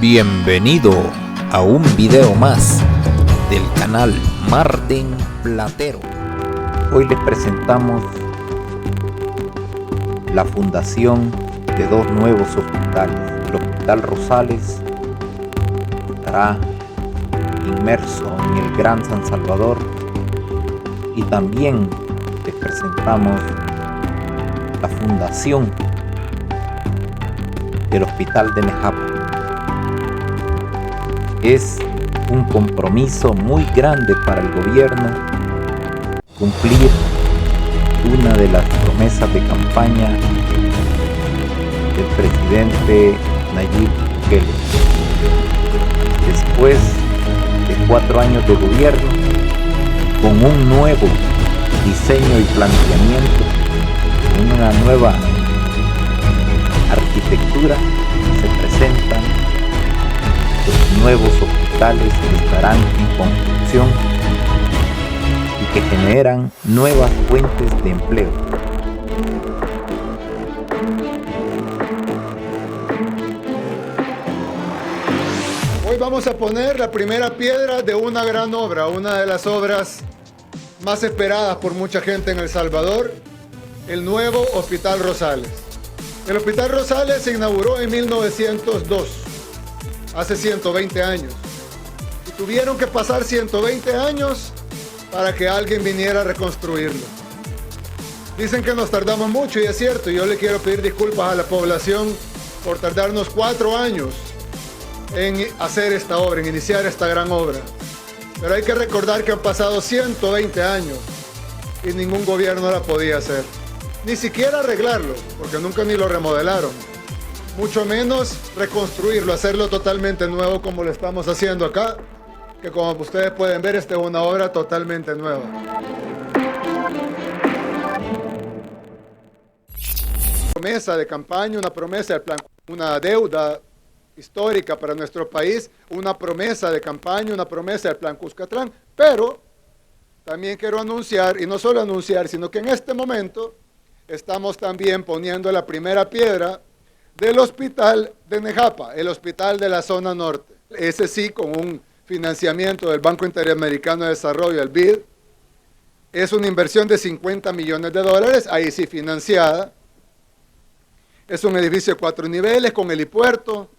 Bienvenido a un video más del canal Marden Platero. Hoy les presentamos la fundación de dos nuevos hospitales. El Hospital Rosales estará inmerso en el Gran San Salvador, y también les presentamos la fundación del Hospital de Nejapa. Es un compromiso muy grande para el gobierno cumplir una de las promesas de campaña del presidente Nayib Bukele. Después de 4 años de gobierno, con un nuevo diseño y planteamiento, una nueva arquitectura, se presentan los nuevos hospitales que estarán en construcción y que generan nuevas fuentes de empleo. Hoy vamos a poner la primera piedra de una gran obra, una de las obras más esperadas por mucha gente en El Salvador, el nuevo Hospital Rosales. El Hospital Rosales se inauguró en 1902, hace 120 años. Y tuvieron que pasar 120 años para que alguien viniera a reconstruirlo. Dicen que nos tardamos mucho, y es cierto. Yo le quiero pedir disculpas a la población por tardarnos 4 años en hacer esta obra, en iniciar esta gran obra. Pero hay que recordar que han pasado 120 años y ningún gobierno la podía hacer. Ni siquiera arreglarlo, porque nunca ni lo remodelaron. Mucho menos reconstruirlo, hacerlo totalmente nuevo como lo estamos haciendo acá, que como ustedes pueden ver, esta es una obra totalmente nueva. Una promesa de campaña, una promesa del plan, una deuda histórica para nuestro país, una promesa de campaña, una promesa del plan Cuscatlán, pero también quiero anunciar, y no solo anunciar, sino que en este momento estamos también poniendo la primera piedra del Hospital de Nejapa, el hospital de la zona norte. Ese sí, con un financiamiento del Banco Interamericano de Desarrollo, el BID, es una inversión de $50 millones, ahí sí financiada. Es un edificio de 4 niveles con helipuerto,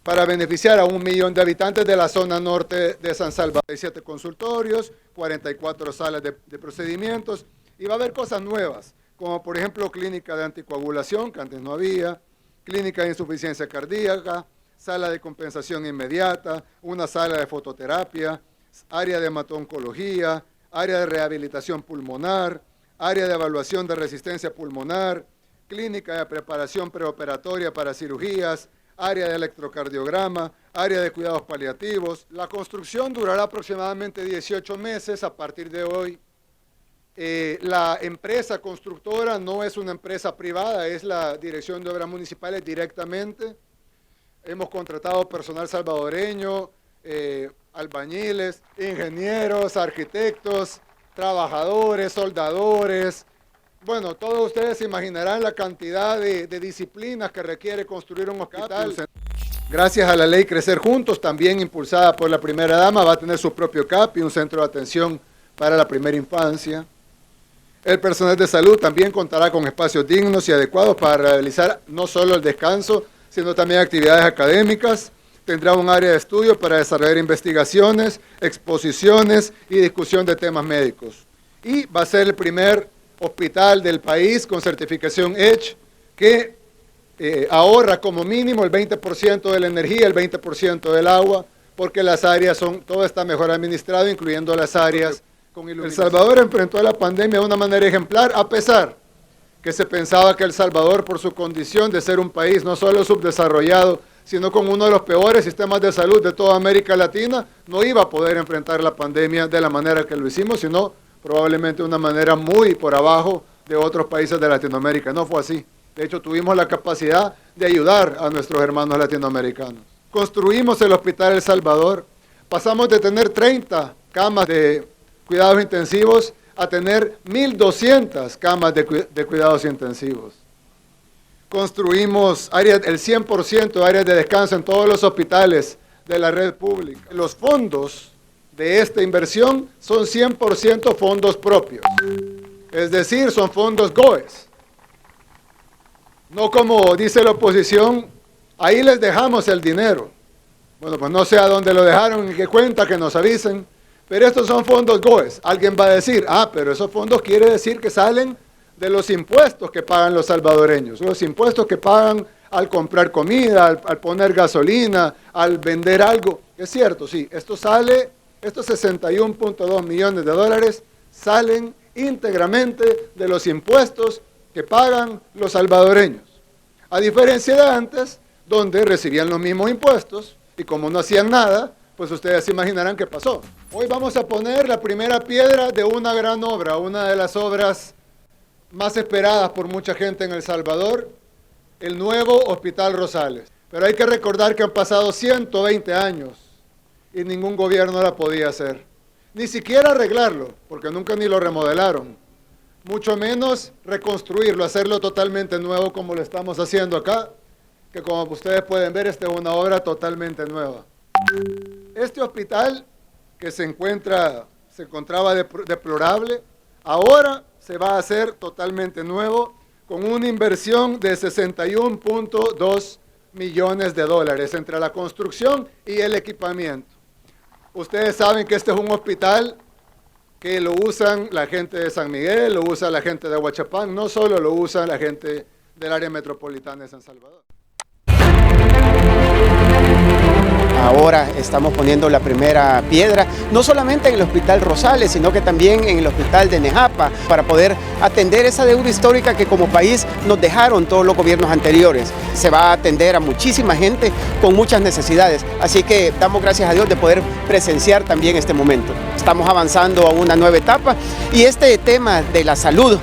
para beneficiar a 1 millón de habitantes de la zona norte de San Salvador. 7 consultorios, 44 salas de procedimientos, y va a haber cosas nuevas, como por ejemplo clínica de anticoagulación, que antes no había, clínica de insuficiencia cardíaca, sala de compensación inmediata, una sala de fototerapia, área de hemato-oncología, área de rehabilitación pulmonar, área de evaluación de resistencia pulmonar, clínica de preparación preoperatoria para cirugías, área de electrocardiograma, área de cuidados paliativos. La construcción durará aproximadamente 18 meses a partir de hoy. La empresa constructora no es una empresa privada, es la Dirección de Obras Municipales directamente. Hemos contratado personal salvadoreño, albañiles, ingenieros, arquitectos, trabajadores, soldadores. Bueno, todos ustedes se imaginarán la cantidad de disciplinas que requiere construir un hospital. Gracias a la ley Crecer Juntos, también impulsada por la primera dama, va a tener su propio CAPI, un centro de atención para la primera infancia. El personal de salud también contará con espacios dignos y adecuados para realizar no solo el descanso, sino también actividades académicas. Tendrá un área de estudio para desarrollar investigaciones, exposiciones y discusión de temas médicos. Y va a ser el primer hospital del país con certificación EDGE que ahorra como mínimo el 20% de la energía, el 20% del agua, porque las áreas todo está mejor administrado, incluyendo las áreas con iluminación. El Salvador enfrentó la pandemia de una manera ejemplar, a pesar que se pensaba que El Salvador, por su condición de ser un país no solo subdesarrollado, sino con uno de los peores sistemas de salud de toda América Latina, no iba a poder enfrentar la pandemia de la manera que lo hicimos, sino probablemente de una manera muy por abajo de otros países de Latinoamérica. No fue así. De hecho, tuvimos la capacidad de ayudar a nuestros hermanos latinoamericanos. Construimos el Hospital El Salvador. Pasamos de tener 30 camas de cuidados intensivos a tener 1.200 camas de cuidados intensivos. construimos el 100% de áreas de descanso en todos los hospitales de la red pública. Los fondos de esta inversión son 100% fondos propios, es decir, son fondos GOES. No como dice la oposición, ahí les dejamos el dinero. Bueno, pues no sé a dónde lo dejaron, en qué cuenta, que nos avisen, pero estos son fondos GOES. Alguien va a decir, pero esos fondos quiere decir que salen de los impuestos que pagan los salvadoreños, los impuestos que pagan al comprar comida, al poner gasolina, al vender algo. Es cierto, sí, estos 61.2 millones de dólares salen íntegramente de los impuestos que pagan los salvadoreños. A diferencia de antes, donde recibían los mismos impuestos y como no hacían nada, pues ustedes se imaginarán qué pasó. Hoy vamos a poner la primera piedra de una gran obra, una de las obras más esperadas por mucha gente en El Salvador, el nuevo Hospital Rosales. Pero hay que recordar que han pasado 120 años y ningún gobierno la podía hacer. Ni siquiera arreglarlo, porque nunca ni lo remodelaron. Mucho menos reconstruirlo, hacerlo totalmente nuevo como lo estamos haciendo acá, que como ustedes pueden ver, esta es una obra totalmente nueva. Este hospital, que se encontraba deplorable, ahora se va a hacer totalmente nuevo, con una inversión de 61.2 millones de dólares entre la construcción y el equipamiento. Ustedes saben que este es un hospital que lo usan la gente de San Miguel, lo usa la gente de Huachapán, no solo lo usa la gente del área metropolitana de San Salvador. Ahora estamos poniendo la primera piedra, no solamente en el Hospital Rosales, sino que también en el Hospital de Nejapa, para poder atender esa deuda histórica que como país nos dejaron todos los gobiernos anteriores. Se va a atender a muchísima gente con muchas necesidades, así que damos gracias a Dios de poder presenciar también este momento. Estamos avanzando a una nueva etapa y este tema de la salud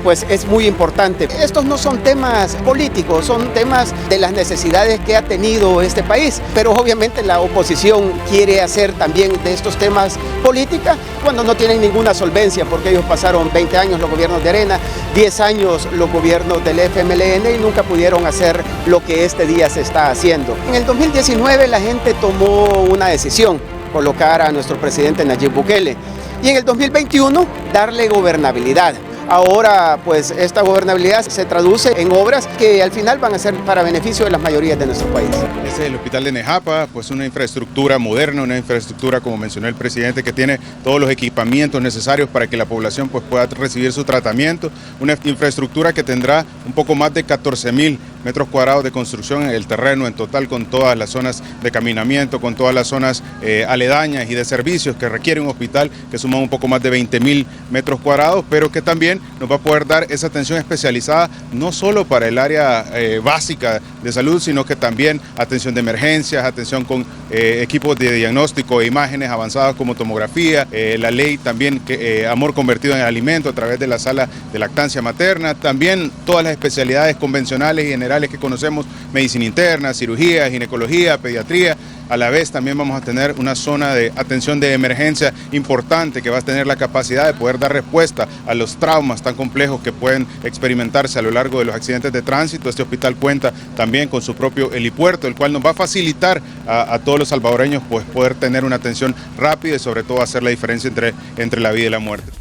pues es muy importante. Estos no son temas políticos, son temas de las necesidades que ha tenido este país, pero obviamente la oposición quiere hacer también de estos temas política cuando no tienen ninguna solvencia, porque ellos pasaron 20 años los gobiernos de Arena, 10 años los gobiernos del FMLN y nunca pudieron hacer lo que este día se está haciendo. En el 2019 la gente tomó una decisión, colocar a nuestro presidente Nayib Bukele, y en el 2021 darle gobernabilidad. Ahora, pues esta gobernabilidad se traduce en obras que al final van a ser para beneficio de las mayorías de nuestro país. Este es el Hospital de Nejapa, pues una infraestructura moderna, una infraestructura, como mencionó el presidente, que tiene todos los equipamientos necesarios para que la población pues, pueda recibir su tratamiento. Una infraestructura que tendrá un poco más de 14.000 metros cuadrados de construcción en el terreno en total, con todas las zonas de caminamiento, con todas las zonas aledañas y de servicios que requiere un hospital, que suman un poco más de 20.000 metros cuadrados, pero que también nos va a poder dar esa atención especializada, no solo para el área básica de salud, sino que también atención de emergencias, atención con equipos de diagnóstico e imágenes avanzadas como tomografía, la ley también amor convertido en alimento a través de la sala de lactancia materna, también todas las especialidades convencionales y generales que conocemos, medicina interna, cirugía, ginecología, pediatría. A la vez también vamos a tener una zona de atención de emergencia importante que va a tener la capacidad de poder dar respuesta a los traumas tan complejos que pueden experimentarse a lo largo de los accidentes de tránsito. Este hospital cuenta también con su propio helipuerto, el cual nos va a facilitar a todos los salvadoreños pues, poder tener una atención rápida y sobre todo hacer la diferencia entre la vida y la muerte.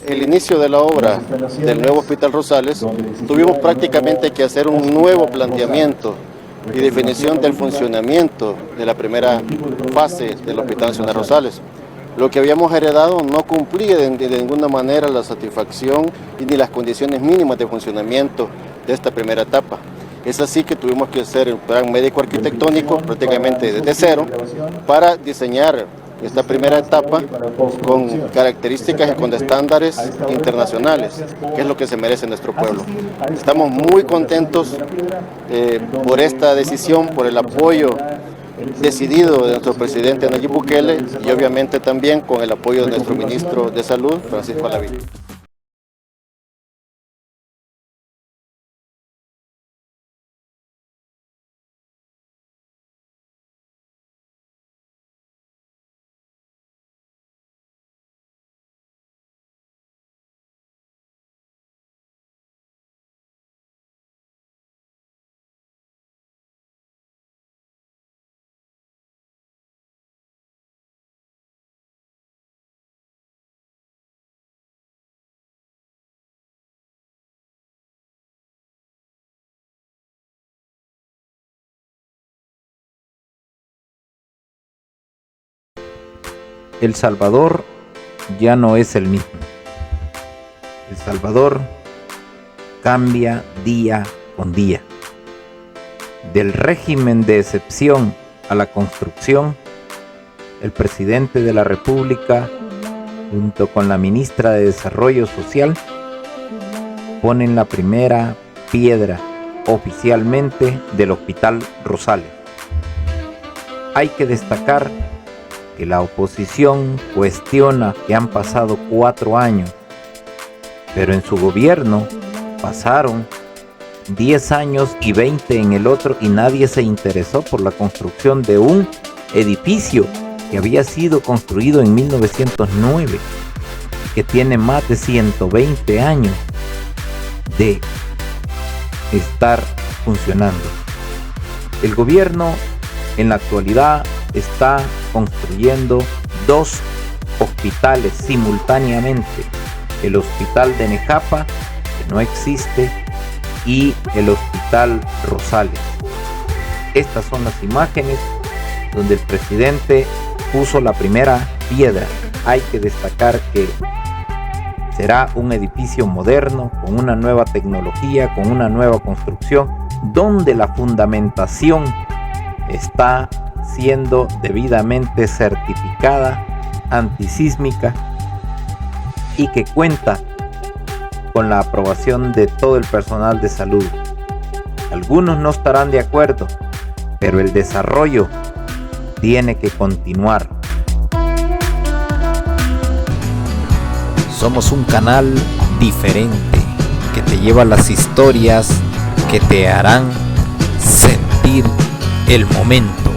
El inicio de la obra del nuevo Hospital Rosales, tuvimos prácticamente que hacer un nuevo planteamiento y definición del funcionamiento de la primera fase del Hospital Nacional Rosales. Lo que habíamos heredado no cumplía de ninguna manera la satisfacción y ni las condiciones mínimas de funcionamiento de esta primera etapa. Es así que tuvimos que hacer un plan médico arquitectónico prácticamente desde cero para diseñar esta primera etapa con características y con estándares internacionales, que es lo que se merece nuestro pueblo. Estamos muy contentos por esta decisión, por el apoyo decidido de nuestro presidente Nayib Bukele y obviamente también con el apoyo de nuestro ministro de Salud, Francisco Alaví. El Salvador ya no es el mismo. El Salvador cambia día con día. Del régimen de excepción a la construcción, el presidente de la República, junto con la ministra de Desarrollo Social, ponen la primera piedra oficialmente del Hospital Rosales. Hay que destacar que la oposición cuestiona que han pasado 4 años, pero en su gobierno pasaron 10 años y 20 en el otro y nadie se interesó por la construcción de un edificio que había sido construido en 1909, que tiene más de 120 años de estar funcionando. El gobierno en la actualidad está construyendo 2 hospitales simultáneamente: el hospital de Nejapa, que no existe, y el hospital Rosales. Estas son las imágenes donde el presidente puso la primera piedra. Hay que destacar que será un edificio moderno, con una nueva tecnología, con una nueva construcción, donde la fundamentación está siendo debidamente certificada, antisísmica, y que cuenta con la aprobación de todo el personal de salud. Algunos no estarán de acuerdo, pero el desarrollo tiene que continuar. Somos un canal diferente que te lleva las historias que te harán sentir el momento.